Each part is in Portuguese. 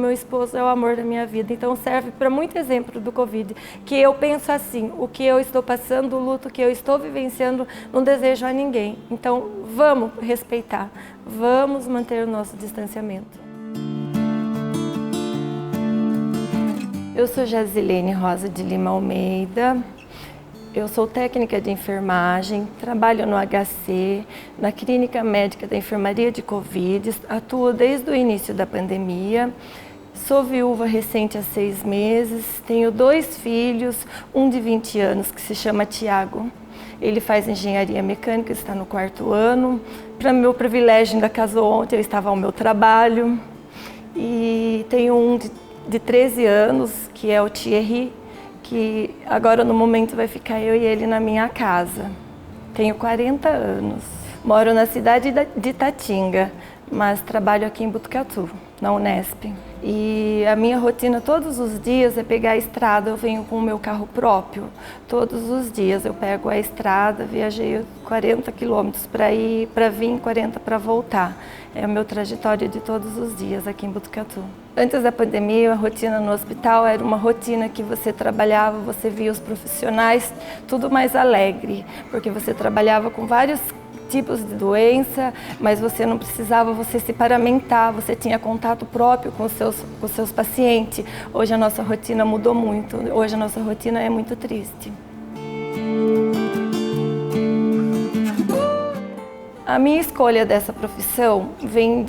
meu esposo é o amor da minha vida. Então serve para muito exemplo do Covid, que eu penso assim, o que eu estou passando, o luto que eu estou vivenciando, não desejo a ninguém. Então vamos respeitar, vamos manter o nosso distanciamento. Eu sou Jasilene Rosa de Lima Almeida. Eu sou técnica de enfermagem, trabalho no HC, na Clínica Médica da Enfermaria de Covid, atuo desde o início da pandemia, sou viúva recente há 6 meses, tenho 2 filhos, um de 20 anos que se chama Tiago. Ele faz engenharia mecânica, está no 4º ano. Para meu privilégio, ainda casou ontem, eu estava ao meu trabalho. E tenho um de 13 anos, que é o Thierry, que agora no momento vai ficar eu e ele na minha casa. Tenho 40 anos, moro na cidade de Itatinga, mas trabalho aqui em Botucatu, na Unesp. E a minha rotina todos os dias é pegar a estrada, eu venho com o meu carro próprio. Todos os dias eu pego a estrada, viajei 40 quilômetros para ir, para vir, 40 para voltar. É o meu trajetório de todos os dias aqui em Botucatu. Antes da pandemia, a rotina no hospital era uma rotina que você trabalhava, você via os profissionais, tudo mais alegre, porque você trabalhava com vários tipos de doença, mas você não precisava você se paramentar, você tinha contato próprio com os seus pacientes. Hoje a nossa rotina mudou muito, hoje a nossa rotina é muito triste. A minha escolha dessa profissão vem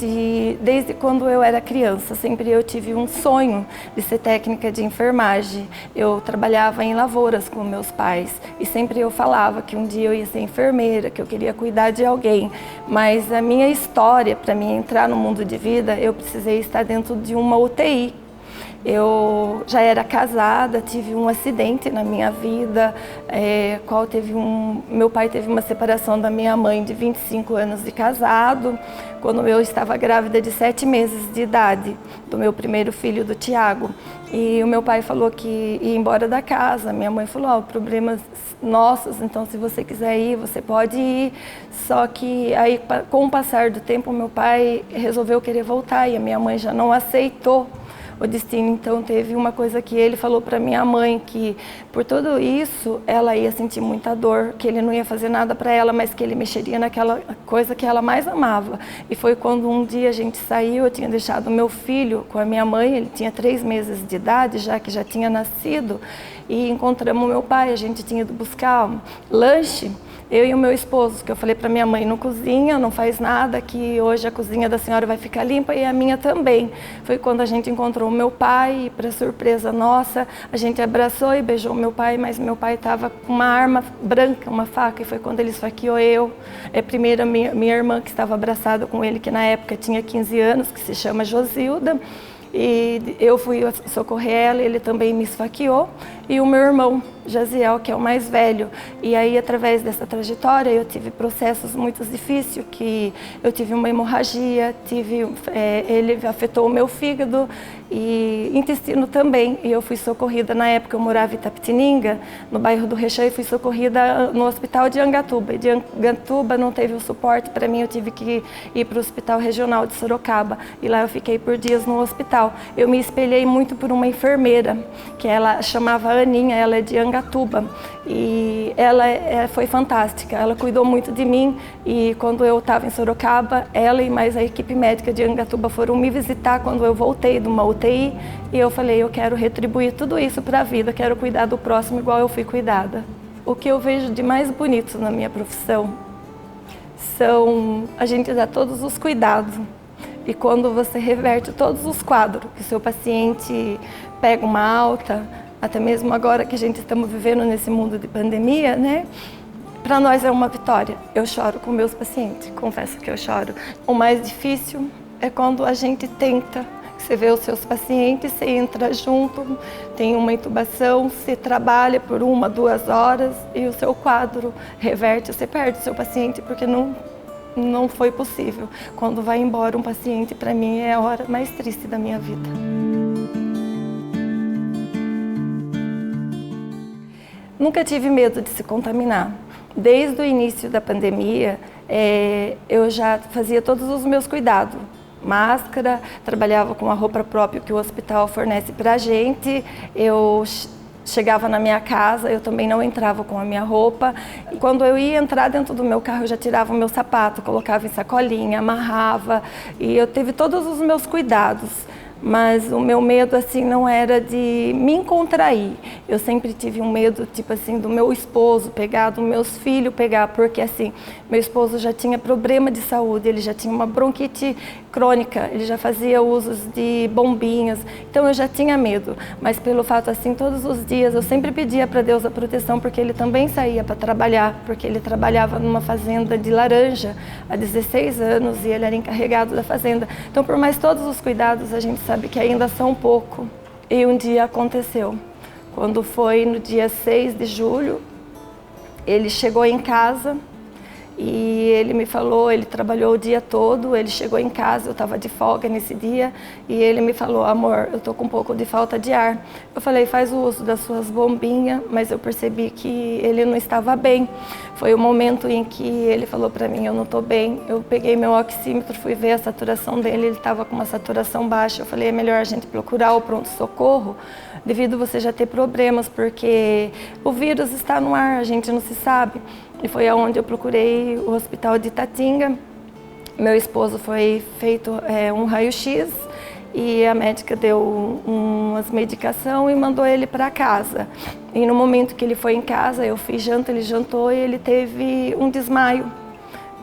desde quando eu era criança. Sempre eu tive um sonho de ser técnica de enfermagem. Eu trabalhava em lavouras com meus pais e sempre eu falava que um dia eu ia ser enfermeira, que eu queria cuidar de alguém. Mas a minha história, para mim entrar no mundo de vida, eu precisei estar dentro de uma UTI. Eu já era casada, tive um acidente na minha vida, meu pai teve uma separação da minha mãe de 25 anos de casado, quando eu estava grávida de 7 meses de idade, do meu primeiro filho, do Tiago. E o meu pai falou que ia embora da casa, minha mãe falou, problemas nossos, então se você quiser ir, você pode ir. Só que aí, com o passar do tempo, meu pai resolveu querer voltar e a minha mãe já não aceitou o destino. Então teve uma coisa que ele falou para minha mãe, que por tudo isso ela ia sentir muita dor, que ele não ia fazer nada para ela, mas que ele mexeria naquela coisa que ela mais amava. E foi quando um dia a gente saiu, eu tinha deixado meu filho com a minha mãe, ele tinha 3 meses de idade, já que já tinha nascido, e encontramos meu pai, a gente tinha ido buscar lanche, eu e o meu esposo, que eu falei para minha mãe, não cozinha, não faz nada, que hoje a cozinha da senhora vai ficar limpa e a minha também. Foi quando a gente encontrou o meu pai e, para surpresa nossa, a gente abraçou e beijou meu pai, mas meu pai estava com uma arma branca, uma faca, e foi quando ele esfaqueou eu. Primeiro a minha irmã, que estava abraçada com ele, que na época tinha 15 anos, que se chama Josilda, e eu fui socorrer ela, ele também me esfaqueou, e o meu irmão, Jaziel, que é o mais velho. E aí, através dessa trajetória, eu tive processos muito difíceis, que eu tive uma hemorragia, ele afetou o meu fígado e intestino também. E eu fui socorrida, na época eu morava em Itapetininga, no bairro do Recheio, e fui socorrida no hospital de Angatuba. E de Angatuba não teve o suporte para mim, eu tive que ir para o hospital regional de Sorocaba. E lá eu fiquei por dias no hospital. Eu me espelhei muito por uma enfermeira, que ela chamava Aninha, ela é de Angatuba, e ela foi fantástica, ela cuidou muito de mim, e quando eu estava em Sorocaba, ela e mais a equipe médica de Angatuba foram me visitar quando eu voltei de uma UTI, e eu falei, eu quero retribuir tudo isso para a vida, quero cuidar do próximo igual eu fui cuidada. O que eu vejo de mais bonito na minha profissão são a gente dar todos os cuidados, e quando você reverte todos os quadros, que o seu paciente pega uma alta, até mesmo agora que a gente estamos vivendo nesse mundo de pandemia, né? Para nós é uma vitória. Eu choro com meus pacientes, confesso que eu choro. O mais difícil é quando a gente tenta, você vê os seus pacientes, você entra junto, tem uma intubação, você trabalha por 1, 2 horas e o seu quadro reverte, você perde o seu paciente porque não foi possível. Quando vai embora um paciente, para mim é a hora mais triste da minha vida. Nunca tive medo de se contaminar. Desde o início da pandemia, eu já fazia todos os meus cuidados. máscara, trabalhava com a roupa própria que o hospital fornece para a gente. Eu chegava na minha casa, eu também não entrava com a minha roupa. E quando eu ia entrar dentro do meu carro, eu já tirava o meu sapato, colocava em sacolinha, amarrava. E eu tive todos os meus cuidados. Mas o meu medo, assim, não era de me contrair. Eu sempre tive um medo, tipo assim, do meu esposo pegar, dos meus filhos pegar, porque, assim, meu esposo já tinha problema de saúde, ele já tinha uma bronquite crônica, ele já fazia usos de bombinhas, então eu já tinha medo. Mas pelo fato, assim, todos os dias eu sempre pedia para Deus a proteção, porque ele também saía para trabalhar, porque ele trabalhava numa fazenda de laranja há 16 anos e ele era encarregado da fazenda. Então, por mais todos os cuidados, a gente sabe que ainda são pouco. E um dia aconteceu. Quando foi no dia 6 de julho, ele chegou em casa e ele me falou, ele trabalhou o dia todo, ele chegou em casa, eu estava de folga nesse dia, e ele me falou: amor, eu tô com um pouco de falta de ar. Eu falei: faz o uso das suas bombinhas, mas eu percebi que ele não estava bem. Foi o momento em que ele falou para mim: eu não estou bem. Eu peguei meu oxímetro, fui ver a saturação dele, ele estava com uma saturação baixa. Eu falei: é melhor a gente procurar o pronto-socorro, devido você já ter problemas, porque o vírus está no ar, a gente não se sabe. E foi aonde eu procurei o hospital de Itatinga. Meu esposo foi feito um raio-x e a médica deu umas medicação e mandou ele para casa. E no momento que ele foi em casa, eu fiz janta, ele jantou e ele teve um desmaio,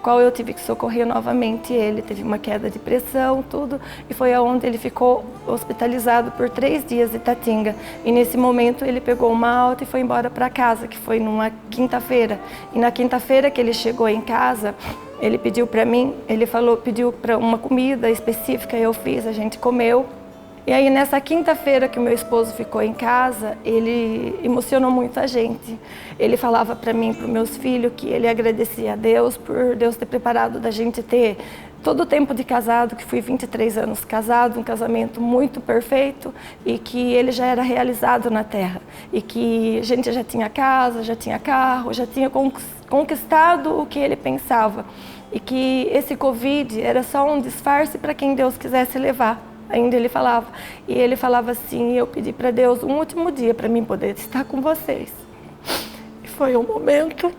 qual eu tive que socorrer novamente. Ele teve uma queda de pressão, tudo, e foi aonde ele ficou hospitalizado por 3 dias em Itatinga. E nesse momento ele pegou uma alta e foi embora para casa, que foi numa quinta-feira. E na quinta-feira que ele chegou em casa, ele pediu para mim, pediu para uma comida específica, eu fiz, a gente comeu. E aí nessa quinta-feira que o meu esposo ficou em casa, ele emocionou muito a gente. Ele falava para mim, para os meus filhos, que ele agradecia a Deus por Deus ter preparado da gente ter todo o tempo de casado, que fui 23 anos casado, um casamento muito perfeito, e que ele já era realizado na terra. E que a gente já tinha casa, já tinha carro, já tinha conquistado o que ele pensava. E que esse Covid era só um disfarce para quem Deus quisesse levar. Ainda ele falava. E ele falava assim: eu pedi para Deus um último dia para mim poder estar com vocês. E foi um momento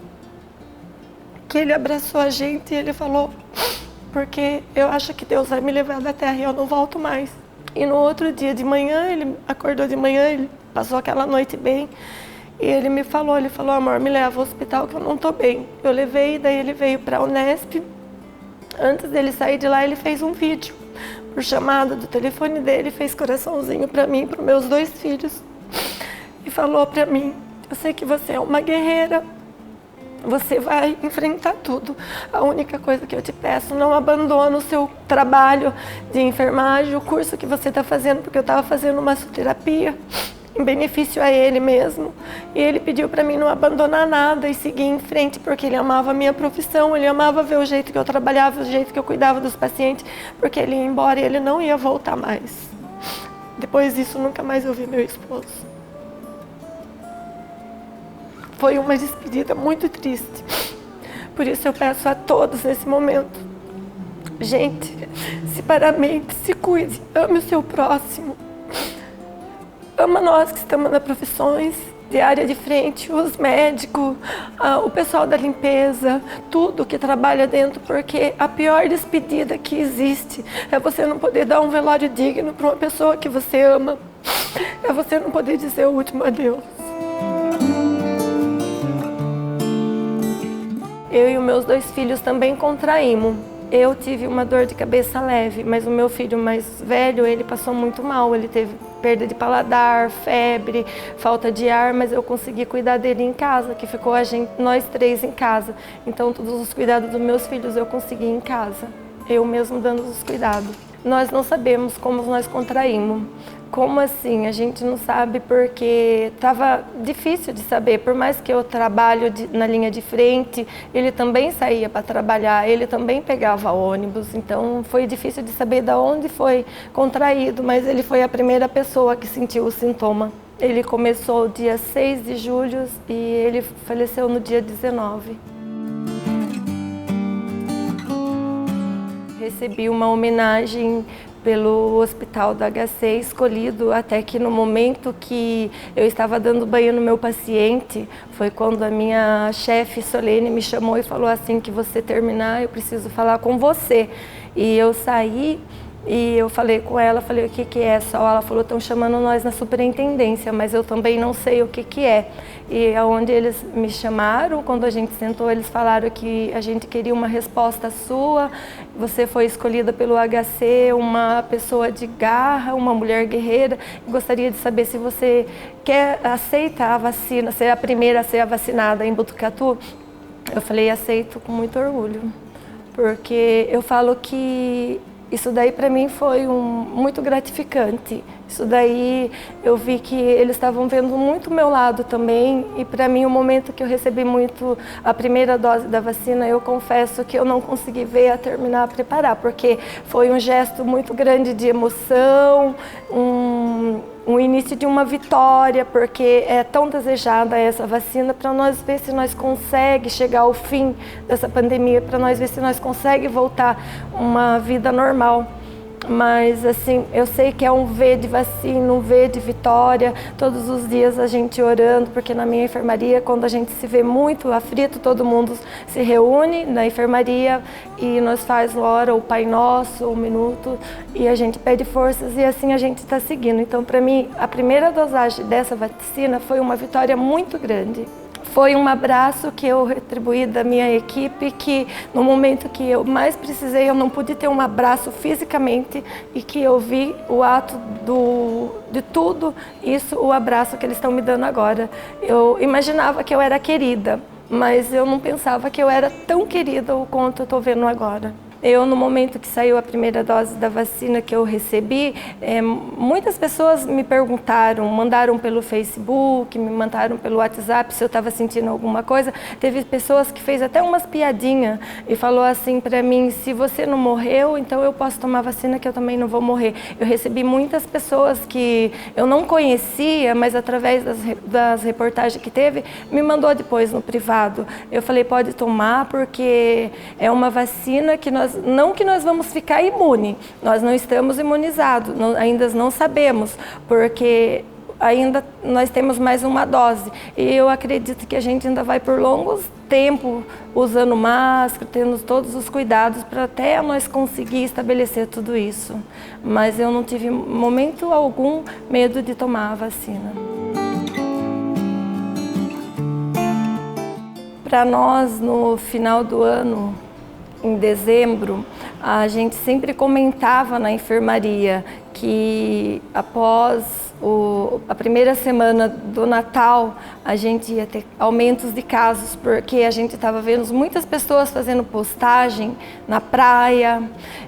que ele abraçou a gente e ele falou: porque eu acho que Deus vai me levar da terra e eu não volto mais. E no outro dia de manhã, ele acordou de manhã, ele passou aquela noite bem. E ele me falou, amor, me leva ao hospital que eu não tô bem. Eu levei, daí ele veio para a Unesp. Antes dele sair de lá, ele fez um vídeo por chamada do telefone dele, fez coraçãozinho para mim, para os meus 2 filhos. E falou para mim: eu sei que você é uma guerreira, você vai enfrentar tudo. A única coisa que eu te peço, não abandona o seu trabalho de enfermagem, o curso que você está fazendo, porque eu estava fazendo massoterapia em benefício a ele mesmo. E ele pediu para mim não abandonar nada e seguir em frente, porque ele amava a minha profissão, ele amava ver o jeito que eu trabalhava, o jeito que eu cuidava dos pacientes, porque ele ia embora e ele não ia voltar mais. Depois disso, nunca mais eu vi meu esposo. Foi uma despedida muito triste. Por isso eu peço a todos nesse momento: gente, se paramente, se cuide, ame o seu próximo. Ama nós que estamos nas profissões de área de frente, os médicos, o pessoal da limpeza, tudo que trabalha dentro, porque a pior despedida que existe é você não poder dar um velório digno para uma pessoa que você ama. É você não poder dizer o último adeus. Eu e os meus 2 filhos também contraímos. Eu tive uma dor de cabeça leve, mas o meu filho mais velho, ele passou muito mal. Ele teve perda de paladar, febre, falta de ar, mas eu consegui cuidar dele em casa, que ficou nós 3 em casa. Então todos os cuidados dos meus filhos eu consegui em casa, eu mesmo dando os cuidados. Nós não sabemos como nós contraímos. Como assim? A gente não sabe porque estava difícil de saber. Por mais que eu trabalho na linha de frente, ele também saía para trabalhar, ele também pegava ônibus. Então foi difícil de saber de onde foi contraído, mas ele foi a primeira pessoa que sentiu o sintoma. Ele começou dia 6 de julho e ele faleceu no dia 19. recebi uma homenagem pelo Hospital do HC escolhido, até que no momento que eu estava dando banho no meu paciente, foi quando a minha chefe Solene me chamou e falou assim: que você terminar, eu preciso falar com você. E eu saí e eu falei com ela, falei: o que que é, Sol? Ela falou: estão chamando nós na superintendência, mas eu também não sei o que que é. E aonde eles me chamaram, quando a gente sentou, eles falaram que a gente queria uma resposta sua. Você foi escolhida pelo HC, uma pessoa de garra, uma mulher guerreira. Gostaria de saber se você aceita a vacina, ser a primeira a ser vacinada em Botucatu. Eu falei: aceito com muito orgulho, porque eu falo que isso daí para mim foi muito gratificante. Isso daí eu vi que eles estavam vendo muito o meu lado também, e para mim o momento que eu recebi muito a primeira dose da vacina, eu confesso que eu não consegui ver a terminar a preparar, porque foi um gesto muito grande de emoção, um início de uma vitória, porque é tão desejada essa vacina, para nós ver se nós conseguimos chegar ao fim dessa pandemia, para nós ver se nós conseguimos voltar uma vida normal. Mas assim, eu sei que é um V de vacina, um V de vitória, todos os dias a gente orando, porque na minha enfermaria, quando a gente se vê muito aflito, todo mundo se reúne na enfermaria e nós faz ora o Pai Nosso, um minuto, e a gente pede forças e assim a gente está seguindo. Então, para mim, a primeira dosagem dessa vacina foi uma vitória muito grande. Foi um abraço que eu retribuí da minha equipe, que no momento que eu mais precisei, eu não pude ter um abraço fisicamente, e que eu vi o ato de tudo isso, o abraço que eles estão me dando agora. Eu imaginava que eu era querida, mas eu não pensava que eu era tão querida o quanto eu estou vendo agora. Eu, no momento que saiu a primeira dose da vacina que eu recebi, muitas pessoas me perguntaram, mandaram pelo Facebook, me mandaram pelo WhatsApp se eu estava sentindo alguma coisa. Teve pessoas que fez até umas piadinhas e falou assim para mim: se você não morreu, então eu posso tomar vacina que eu também não vou morrer. Eu recebi muitas pessoas que eu não conhecia, mas através das reportagens que teve, me mandou depois no privado. Eu falei: pode tomar, porque é uma vacina que nós vamos ficar imune, nós não estamos imunizados, ainda não sabemos, porque ainda nós temos mais uma dose, e eu acredito que a gente ainda vai por longos tempos usando máscara, tendo todos os cuidados para até nós conseguir estabelecer tudo isso. Mas eu não tive momento algum medo de tomar a vacina. Para nós, no final do ano, em dezembro, a gente sempre comentava na enfermaria que após a primeira semana do Natal, a gente ia ter aumentos de casos, porque a gente estava vendo muitas pessoas fazendo postagem na praia,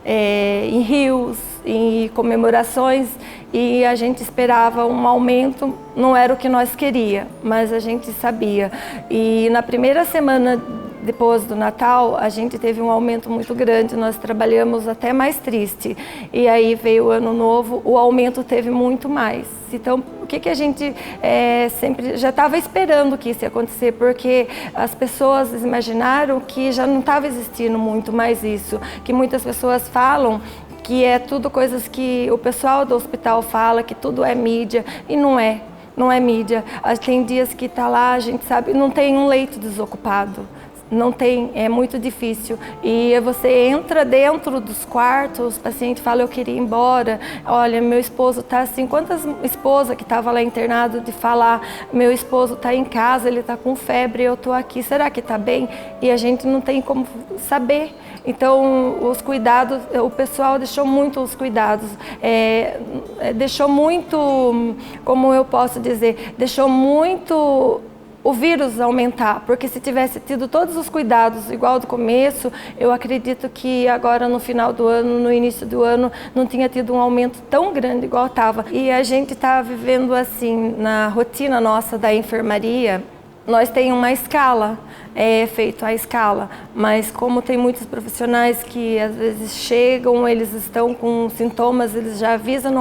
em rios, em comemorações, e a gente esperava um aumento. Não era o que nós queríamos, mas a gente sabia. E na primeira semana depois do Natal, a gente teve um aumento muito grande, nós trabalhamos até mais triste. E aí veio o Ano Novo, o aumento teve muito mais. Então, o que a gente sempre já estava esperando que isso ia acontecer, porque as pessoas imaginaram que já não estava existindo muito mais isso, que muitas pessoas falam que é tudo coisas que o pessoal do hospital fala, que tudo é mídia, e não é. Não é mídia. Tem dias que está lá, a gente sabe, não tem um leito desocupado. Não tem, é muito difícil. E você entra dentro dos quartos, o paciente fala: eu queria ir embora, olha, meu esposo está assim. Quantas esposas que estavam lá internado de falar: meu esposo está em casa, ele está com febre, eu estou aqui, será que está bem? E a gente não tem como saber. Então, os cuidados, o pessoal deixou muito os cuidados, deixou muito, como eu posso dizer, deixou muito o vírus aumentar, porque se tivesse tido todos os cuidados igual do começo, eu acredito que agora no final do ano, no início do ano, não tinha tido um aumento tão grande igual estava. E a gente está vivendo assim, na rotina nossa da enfermaria, nós temos uma escala. é feito à escala, mas como tem muitos profissionais que às vezes chegam, eles estão com sintomas, eles já avisam,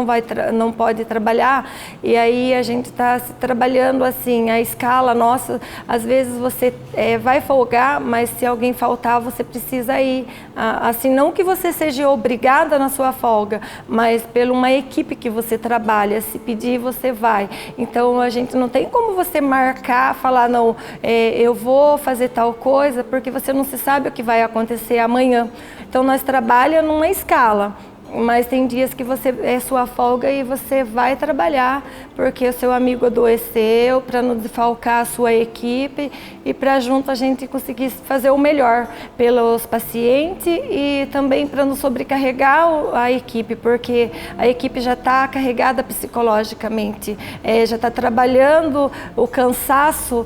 não pode trabalhar, e aí a gente está trabalhando assim, a escala nossa, às vezes você vai folgar, mas se alguém faltar, você precisa ir. Assim, não que você seja obrigada na sua folga, mas pela uma equipe que você trabalha, se pedir, você vai. Então, a gente não tem como você marcar, falar, não, eu vou fazer tal coisa, porque você não se sabe o que vai acontecer amanhã. Então, nós trabalhamos numa escala. Mas tem dias que você é sua folga e você vai trabalhar porque o seu amigo adoeceu, para não desfalcar a sua equipe e para junto a gente conseguir fazer o melhor pelos pacientes e também para não sobrecarregar a equipe, porque a equipe já está carregada psicologicamente, já está trabalhando o cansaço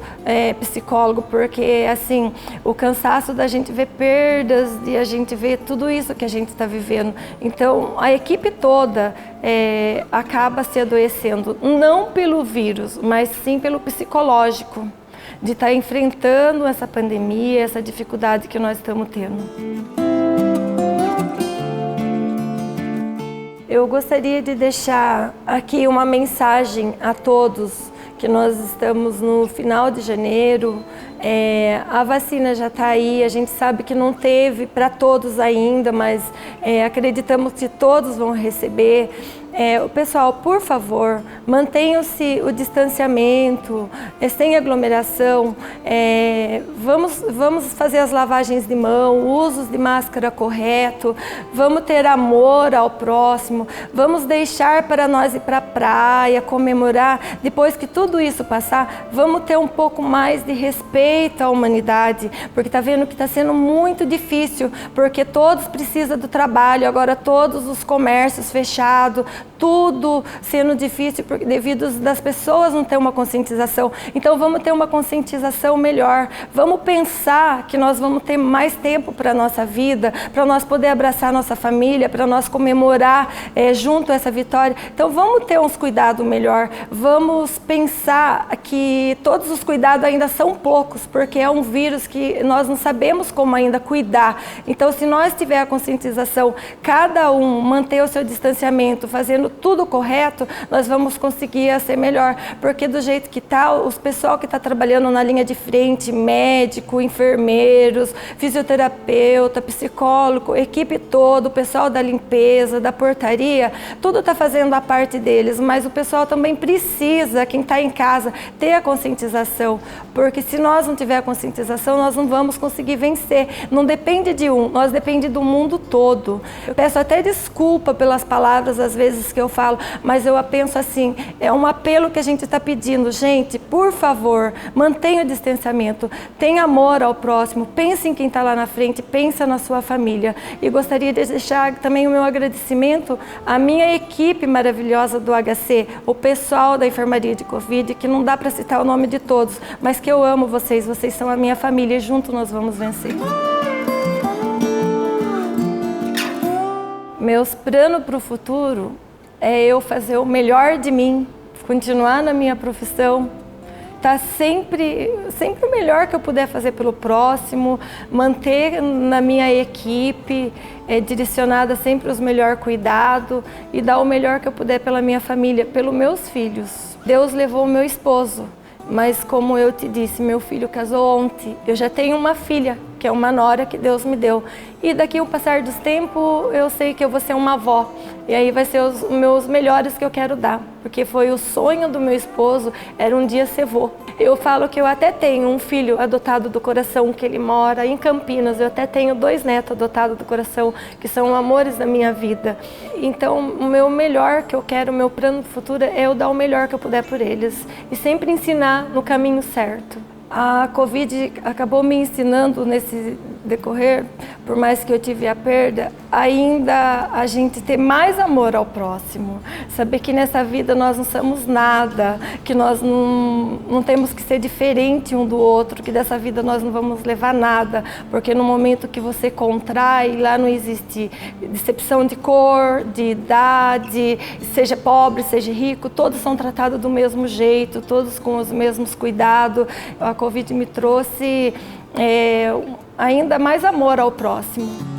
psicólogo, porque assim, o cansaço da gente ver perdas, de a gente ver tudo isso que a gente está vivendo. Então, a equipe toda acaba se adoecendo, não pelo vírus, mas sim pelo psicológico, de estar enfrentando essa pandemia, essa dificuldade que nós estamos tendo. Eu gostaria de deixar aqui uma mensagem a todos, que nós estamos no final de janeiro, a vacina já está aí, a gente sabe que não teve para todos ainda, mas acreditamos que todos vão receber. Pessoal, por favor, mantenham-se o distanciamento, sem aglomeração, vamos fazer as lavagens de mão, usos de máscara correto, vamos ter amor ao próximo, vamos deixar para nós ir para a praia, comemorar. Depois que tudo isso passar, vamos ter um pouco mais de respeito à humanidade, porque está vendo que está sendo muito difícil, porque todos precisam do trabalho, agora todos os comércios fechados, tudo sendo difícil devido das pessoas não ter uma conscientização. Então vamos ter uma conscientização melhor, vamos pensar que nós vamos ter mais tempo para a nossa vida, para nós poder abraçar nossa família, para nós comemorar junto essa vitória. Então vamos ter uns cuidados melhor, vamos pensar que todos os cuidados ainda são poucos, porque é um vírus que nós não sabemos como ainda cuidar. Então se nós tiver a conscientização, cada um manter o seu distanciamento, fazendo tudo correto, nós vamos conseguir ser melhor, porque do jeito que está, os pessoal que está trabalhando na linha de frente, médico, enfermeiros, fisioterapeuta, psicólogo, equipe toda, o pessoal da limpeza, da portaria, tudo está fazendo a parte deles, mas o pessoal também precisa, quem está em casa, ter a conscientização, porque se nós não tiver a conscientização, nós não vamos conseguir vencer. Não depende de um, nós depende do mundo todo. Eu peço até desculpa pelas palavras às vezes que eu falo, mas eu penso assim, é um apelo que a gente está pedindo, gente, por favor, mantenha o distanciamento, tenha amor ao próximo, pense em quem está lá na frente, pensa na sua família. E gostaria de deixar também o meu agradecimento à minha equipe maravilhosa do HC, o pessoal da enfermaria de Covid, que não dá para citar o nome de todos, mas que eu amo vocês, vocês são a minha família e juntos nós vamos vencer. Meus planos para o futuro é eu fazer o melhor de mim, continuar na minha profissão, tá sempre o melhor que eu puder fazer pelo próximo, manter na minha equipe, direcionada sempre os melhores cuidados e dar o melhor que eu puder pela minha família, pelos meus filhos. Deus levou o meu esposo, mas como eu te disse, meu filho casou ontem, eu já tenho uma filha, que é uma nora que Deus me deu. E daqui ao passar dos tempos, eu sei que eu vou ser uma avó. E aí vai ser os meus melhores que eu quero dar. Porque foi o sonho do meu esposo, era um dia ser vô. Eu falo que eu até tenho um filho adotado do coração, que ele mora em Campinas. Eu até tenho 2 netos adotados do coração, que são amores da minha vida. Então, o meu melhor que eu quero, o meu plano futuro é eu dar o melhor que eu puder por eles. E sempre ensinar no caminho certo. A Covid acabou me ensinando decorrer, por mais que eu tive a perda, ainda a gente ter mais amor ao próximo. Saber que nessa vida nós não somos nada, que nós não temos que ser diferente um do outro, que dessa vida nós não vamos levar nada, porque no momento que você contrai, lá não existe decepção de cor, de idade, seja pobre, seja rico, todos são tratados do mesmo jeito, todos com os mesmos cuidados. A Covid me trouxe ainda mais amor ao próximo.